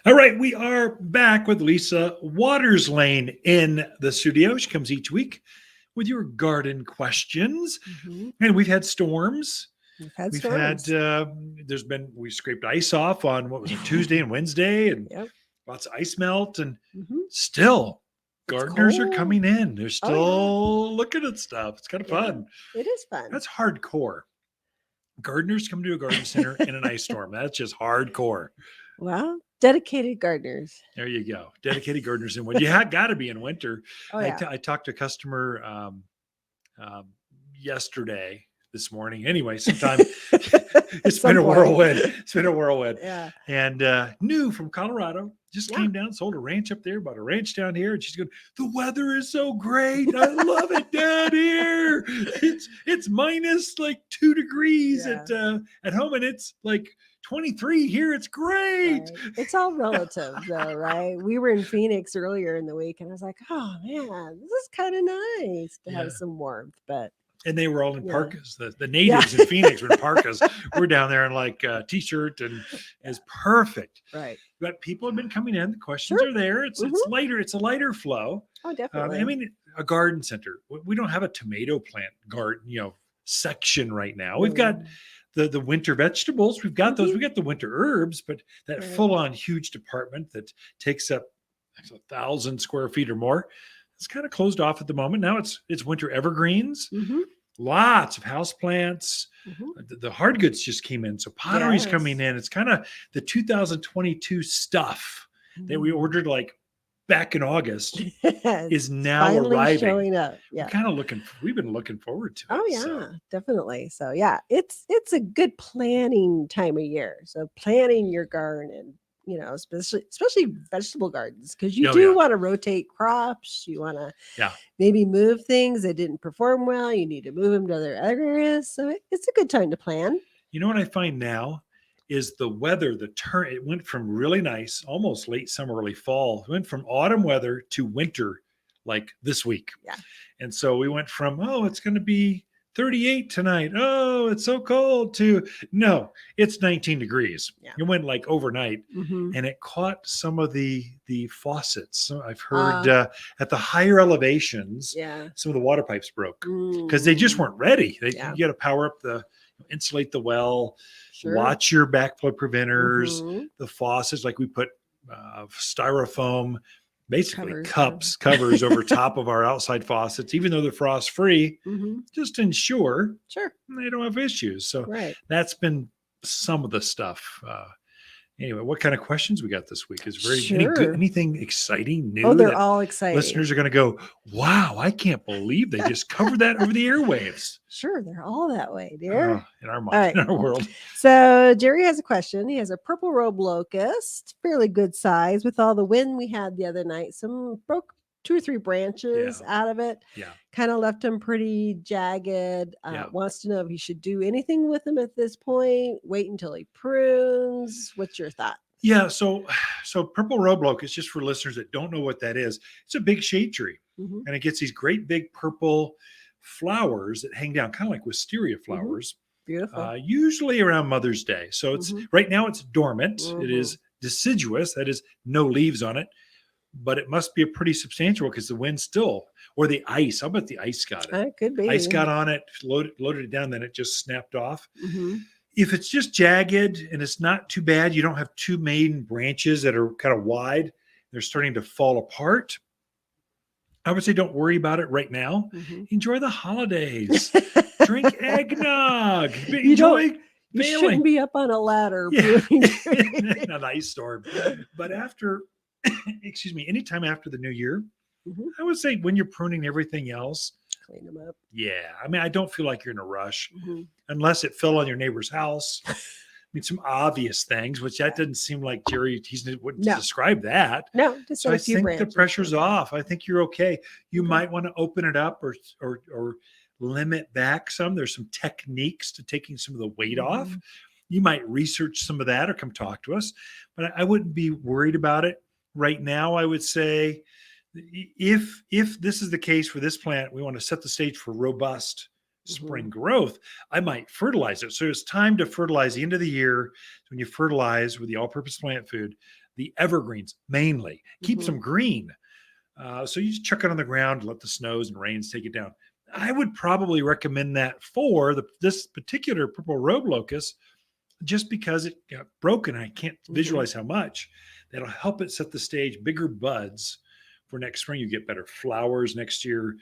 All right, we are back with Lisa Lain in the studio. She comes each week with your garden questions. Hmm. And we've had storms. We've had We've had, storms. we scraped ice off on what was it, Tuesday and Wednesday, and Yep. lots of ice melt. And Hmm. still, It's gardeners are cold. coming in. They're Oh yeah, still looking at stuff. It's kind of yeah. fun. It is fun. That's hardcore. Gardeners come to a garden center in an ice storm. That's just hardcore. Well, dedicated gardeners. There you go. Dedicated gardeners in winter. Got to be in winter. Oh yeah. I talked to a customer um, yesterday, this morning. Anyway, sometime it's been Some a point. whirlwind. It's been a whirlwind. Yeah. And new from Colorado, just Yeah. came down, sold a ranch up there, bought a ranch down here, and she's going, the weather is so great. I love it down here. It's minus like 2 degrees at home, and it's like 23 here. It's great. Right. It's all relative though, right? We were in Phoenix earlier in the week and I was like, oh man, this is kind of nice to Yeah. have some warmth. But And they were all in yeah. parkas. The natives in Phoenix were in parkas. We're down there in like a t-shirt, and it's perfect. Right. But people have been coming in. The questions Sure. are there. It's lighter. It's a lighter flow. Oh, definitely. I mean, a garden center. We don't have a tomato plant garden, section right now. We've got the winter vegetables. We've got those. We got the winter herbs, but that Right. full-on huge department that takes up 1,000 square feet or more, it's kind of closed off at the moment. Now it's winter evergreens. Mm-hmm. Lots of houseplants. Mm-hmm. The hard goods just came in. So pottery's Yes. coming in. It's kind of the 2022 stuff that we ordered like back in August is now finally arriving. showing up. Yeah. We've been looking forward to it. Oh yeah, definitely. So yeah, it's a good planning time of year. So planning your garden, especially vegetable gardens, because you Oh, do yeah. want to rotate crops. You want to Yeah. maybe move things that didn't perform well. You need to move them to other areas. So it's a good time to plan. You know what I find now is the weather, it went from really nice, almost late summer, early fall. It went from autumn weather to winter like this week. Yeah. And so we went from, it's going to be 38 tonight. Oh, it's so cold, to no, it's 19 degrees. Yeah. It went like overnight, Mm-hmm. and it caught some of the faucets. So I've heard at the higher elevations, Yeah. some of the water pipes broke because they just weren't ready. You Yeah. got to power up insulate the well, Sure. watch your backflow preventers, Mhm. the faucets. Like we put styrofoam, basically Covers covers over top of our outside faucets, even though they're frost free, Mhm. just to ensure Sure. they don't have issues. So Right. that's been some of the stuff. Anyway, what kind of questions we got this week? Is Sure. anything exciting new? Oh, they're that all exciting. listeners are going to go, wow, I can't believe they just covered that over the airwaves. Sure, they're all that way, dear. In our mind, All right. in our world. So Jerry has a question. He has a purple robe locust, fairly good size. With all the wind we had the other night, some broke 2 or 3 branches out of it. Yeah. Kind of left him pretty jagged. Yeah. Wants to know if he should do anything with him at this point. Wait until he prunes. What's your thought? Yeah, so purple robe locust, just for listeners that don't know what that is, it's a big shade tree, and it gets these great big purple flowers that hang down, kind of like wisteria flowers. Beautiful. Usually around Mother's Day. So it's right now it's dormant. It is deciduous, that is no leaves on it, but it must be a pretty substantial because the wind still, or the ice. I'll bet the ice got it. It could be. Ice got on it, loaded it down, then it just snapped off. If it's just jagged and it's not too bad, you don't have 2 main branches that are kind of wide, they're starting to fall apart, I would say don't worry about it right now. Enjoy the holidays. Drink eggnog. You shouldn't be up on a ladder. In an ice storm. But after, anytime after the new year, I would say when you're pruning everything else, clean them up. Yeah. I mean, I don't feel like you're in a rush unless it fell on your neighbor's house. I mean, some obvious things, which that doesn't seem like Jerry, wouldn't describe that. No, just so I think the pressure's off. I think you're okay. You might want to open it up or limit back some. There's some techniques to taking some of the weight off. You might research some of that or come talk to us, but I wouldn't be worried about it right now. I would say if this is the case for this plant, we want to set the stage for robust spring growth, I might fertilize it. So it's time to fertilize the end of the year. When you fertilize with the all-purpose plant food, the evergreens mainly. Keeps Mhm. them green. So you just chuck it on the ground, let the snows and rains take it down. I would probably recommend that for this particular purple robe locust, just because it got broken. I can't Mhm. visualize how much. That'll help it set the stage, bigger buds for next spring. You get better flowers next year.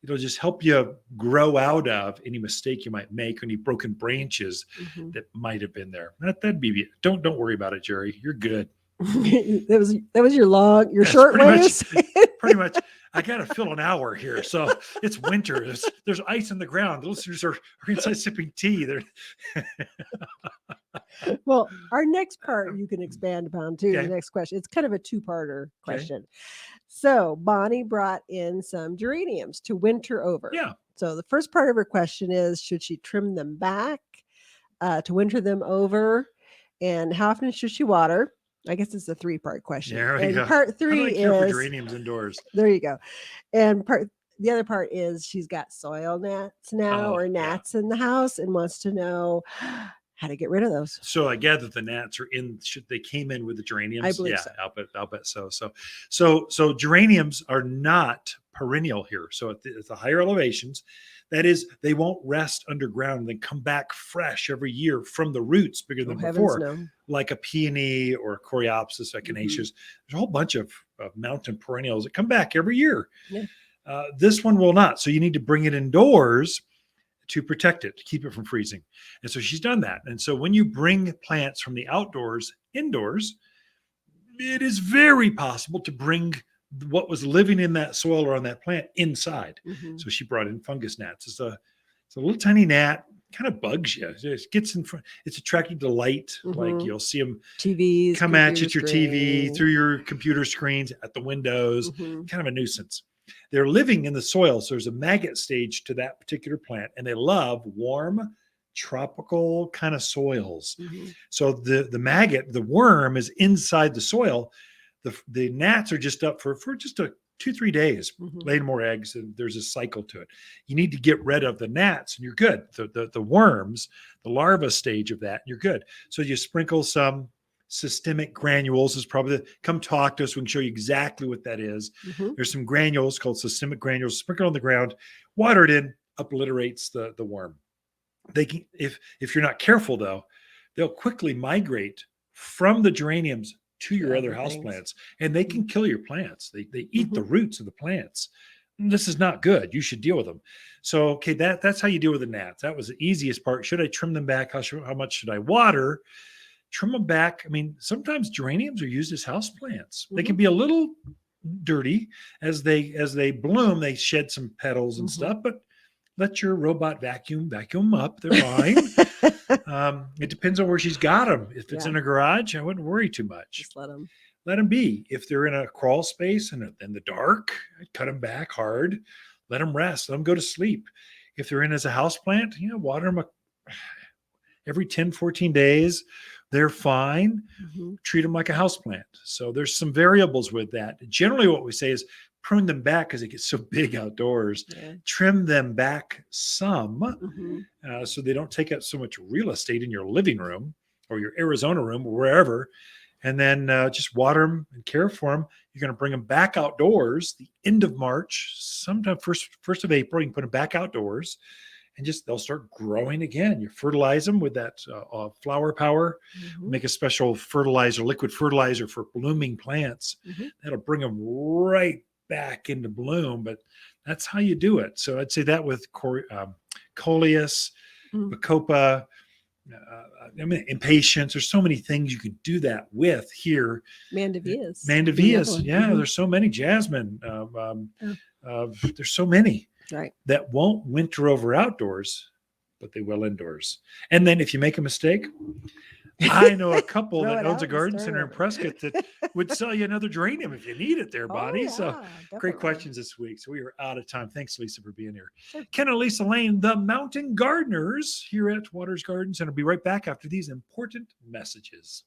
It'll just help you grow out of any mistake you might make, any broken branches Mhm. that might have been there. That'd be it. Don't worry about it, Jerry. You're good. That was your That's short way of saying. pretty much. I got to fill an hour here, so it's winter. There's ice on the ground. The listeners are inside sipping tea. They're Well, our next part you can expand upon too. The okay. next question. It's kind of a two-parter Okay. question. So Bonnie brought in some geraniums to winter over. Yeah. So the first part of her question is, should she trim them back to winter them over? And how often should she water? I guess it's a three-part question. There we And go. part How do three I care for is, geraniums indoors? there you go. And the other part is she's got soil gnats now, Oh, or yeah. gnats in the house, and wants to know how to get rid of those. So I gather the gnats are in. Should they came in with the geraniums? I believe Yeah, so. I'll bet so. So geraniums are not perennial here. So at the higher elevations, that is, they won't rest underground. They come back fresh every year from the roots, bigger Oh, than heavens before, no. like a peony or a Coreopsis echinacea. There's a whole bunch of mountain perennials that come back every year. Yeah. This one will not. So you need to bring it indoors to protect it, to keep it from freezing. And so she's done that. And so when you bring plants from the outdoors indoors, it is very possible to bring what was living in that soil or on that plant inside. Mhm. So she brought in fungus gnats. It's a little tiny gnat, kind of bugs you. It gets in front. It's attracted to light. Like Mhm. you'll see them TVs, come at you computer at your TV, screen. through your computer screens, at the windows. Mhm. Kind of a nuisance. They're living in the soil. So there's a maggot stage to that particular plant, and they love warm, tropical kind of soils. Mhm. So the maggot, the worm, is inside the soil. The gnats are just up for just 2-3 days, Mhm. laying more eggs, and there's a cycle to it. You need to get rid of the gnats, and you're good. The worms, the larva stage of that, and you're good. So you sprinkle some systemic granules. Is probably come talk to us. We can show you exactly what that is. Mhm. There's some granules called systemic granules. Sprinkle on the ground, water it in, obliterates the worm. They can, if you're not careful though, they'll quickly migrate from the geraniums to your other Other things. houseplants, and they can kill your plants. They eat the Mhm. roots of the plants. This is not good. You should deal with them. So, okay, that's how you deal with the gnats. That was the easiest part. Should I trim them back? How much should I water? Trim them back. I mean, sometimes geraniums are used as houseplants. They can Mhm. be a little dirty as they bloom. They shed some petals and Mhm. stuff, but let your robot vacuum them up. They're fine. It depends on where she's got them. If it's Yeah. in a garage, I wouldn't worry too much. Just let them. Let them be. If they're in a crawl space and in the dark, I'd cut them back hard. Let them rest. Let them go to sleep. If they're in as a house plant, water them every 10, 14 days. They're fine. Mhm. Treat them like a house plant. So there's some variables with that. Generally, what we say is prune them back because it gets so big outdoors. Yeah. Trim them back some Mhm. so they don't take up so much real estate in your living room or your Arizona room or wherever. And then just water them and care for them. You're going to bring them back outdoors the end of March, sometime first of April. You can put them back outdoors, and just they'll start growing again. You fertilize them with that flower power. Mhm. Make a special fertilizer, liquid fertilizer for blooming plants. Mhm. That'll bring them right back into bloom. But that's how you do it. So I'd say that with coleus, Mhm. bacopa, impatience. There's so many things you can do that with here. Mandavillas. Mandavillas, yeah. Mhm. There's so many. Jasmine. There's so many Right. that won't winter over outdoors, but they will indoors. And then if you make a mistake, I know a couple Throw that it owns a out and garden start center in over. Prescott that would sell you another geranium if you need it there, Oh, Bonnie. So yeah, great definitely. questions this week. So we are out of time. Thanks, Lisa, for being here. Sure. Ken and Lisa Lain, the Mountain Gardeners here at Waters Garden Center. Be right back after these important messages.